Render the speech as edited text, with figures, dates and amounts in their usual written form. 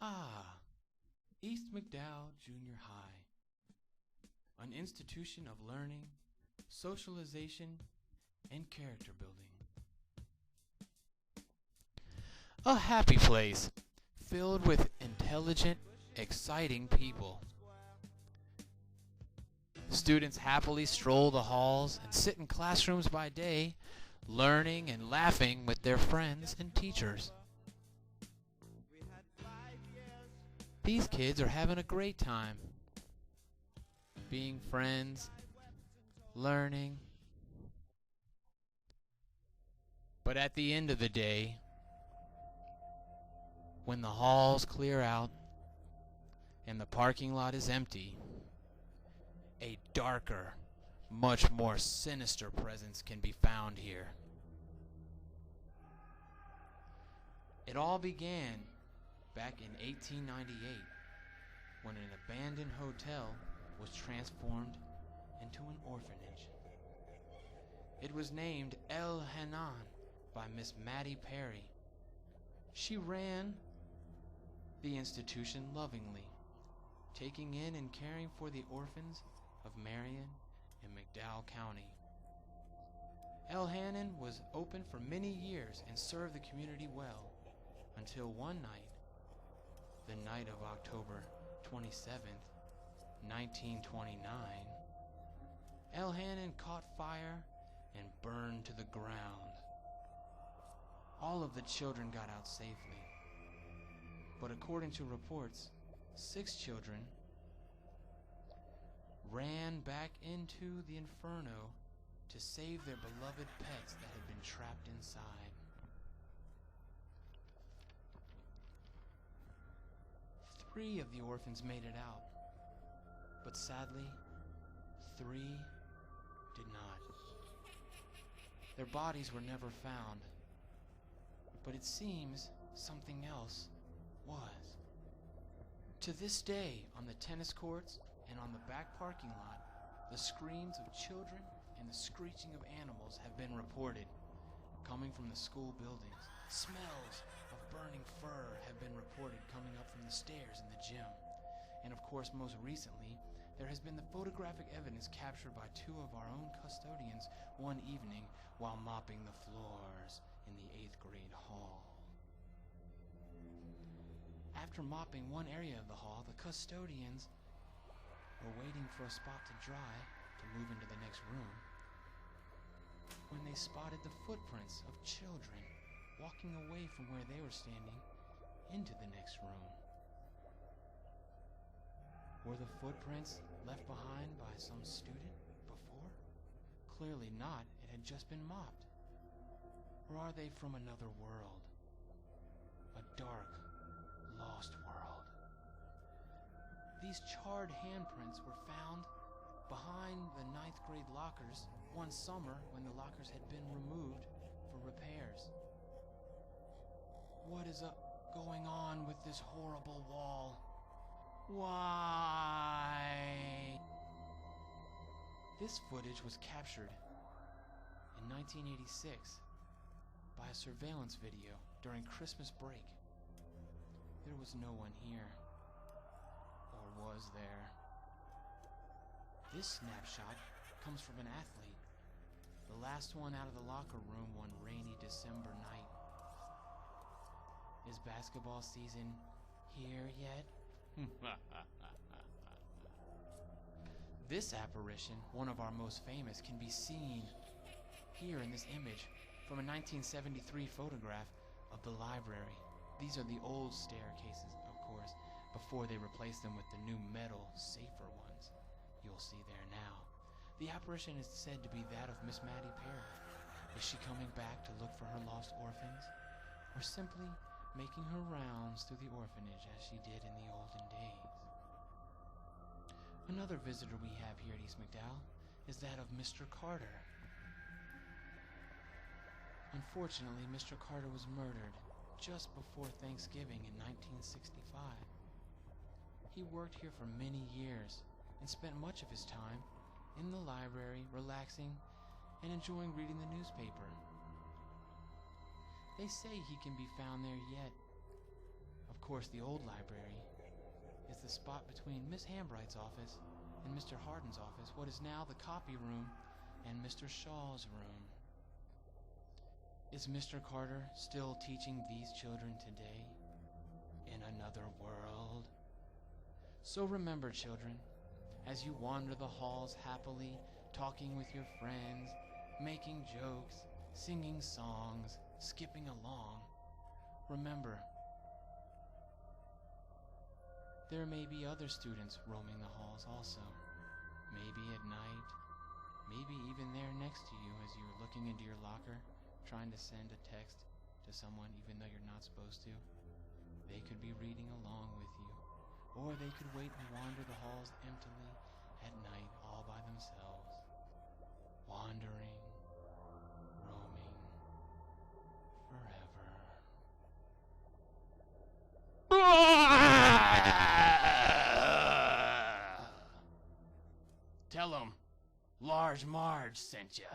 Ah, East McDowell Junior High, an institution of learning, socialization, and character building. A happy place, filled with intelligent, exciting people. Students happily stroll the halls and sit in classrooms by day, learning and laughing with their friends and teachers. These kids are having a great time, being friends, learning. But at the end of the day, when the halls clear out and the parking lot is empty, a darker, much more sinister presence can be found here. It all began back in 1898 when an abandoned hotel was transformed into an orphanage. It was named El Hanan by Miss Mattie Perry. She ran the institution lovingly, taking in and caring for the orphans of Marion and McDowell County. El Hanan was open for many years and served the community well, until one night, the night of October 27th, 1929, El Hanan caught fire and burned to the ground. All of the children got out safely, but according to reports, 6 children ran back into the inferno to save their beloved pets that had been trapped inside. Three of the orphans made it out, but sadly, 3 did not. Their bodies were never found, but it seems something else was. To this day, on the tennis courts and on the back parking lot, the screams of children and the screeching of animals have been reported, coming from the school buildings. Smells of burning fur have been reported coming up from the stairs in the gym. And of course, most recently, there has been the photographic evidence captured by 2 of our own custodians one evening while mopping the floors in the 8th grade hall. After mopping one area of the hall, the custodians were waiting for a spot to dry to move into the next room when they spotted the footprints of children walking away from where they were standing into the next room. Were the footprints left behind by some student before? Clearly not. It had just been mopped. Or are they from another world? A dark, lost world. These charred handprints were found behind the 9th grade lockers one summer when the lockers had been removed for repairs. What is going on with this horrible wall? Why? This footage was captured in 1986 by a surveillance video during Christmas break. There was no one here. Or was there? This snapshot comes from an athlete, the last one out of the locker room one rainy December night. Is basketball season here yet? This apparition, one of our most famous, can be seen here in this image from a 1973 photograph of the library. These are the old staircases, of course, before they replaced them with the new metal, safer ones you'll see there now. The apparition is said to be that of Miss Mattie Perry. Is she coming back to look for her lost orphans? Or simply making her rounds through the orphanage as she did in the olden days? Another visitor we have here at East McDowell is that of Mr. Carter. Unfortunately, Mr. Carter was murdered just before Thanksgiving in 1965. He worked here for many years and spent much of his time in the library, relaxing and enjoying reading the newspaper. They say he can be found there yet. Of course, the old library is the spot between Miss Hambright's office and Mr. Hardin's office, what is now the copy room and Mr. Shaw's room. Is Mr. Carter still teaching these children today in another world? So remember, children, as you wander the halls happily, talking with your friends, making jokes, singing songs, skipping along, remember, there may be other students roaming the halls also. Maybe at night, maybe even there next to you as you're looking into your locker, trying to send a text to someone even though you're not supposed to. They could be reading along with you, or they could wait and wander the halls emptily at night all by themselves, wandering, roaming, forever. Tell 'em Large Marge sent ya.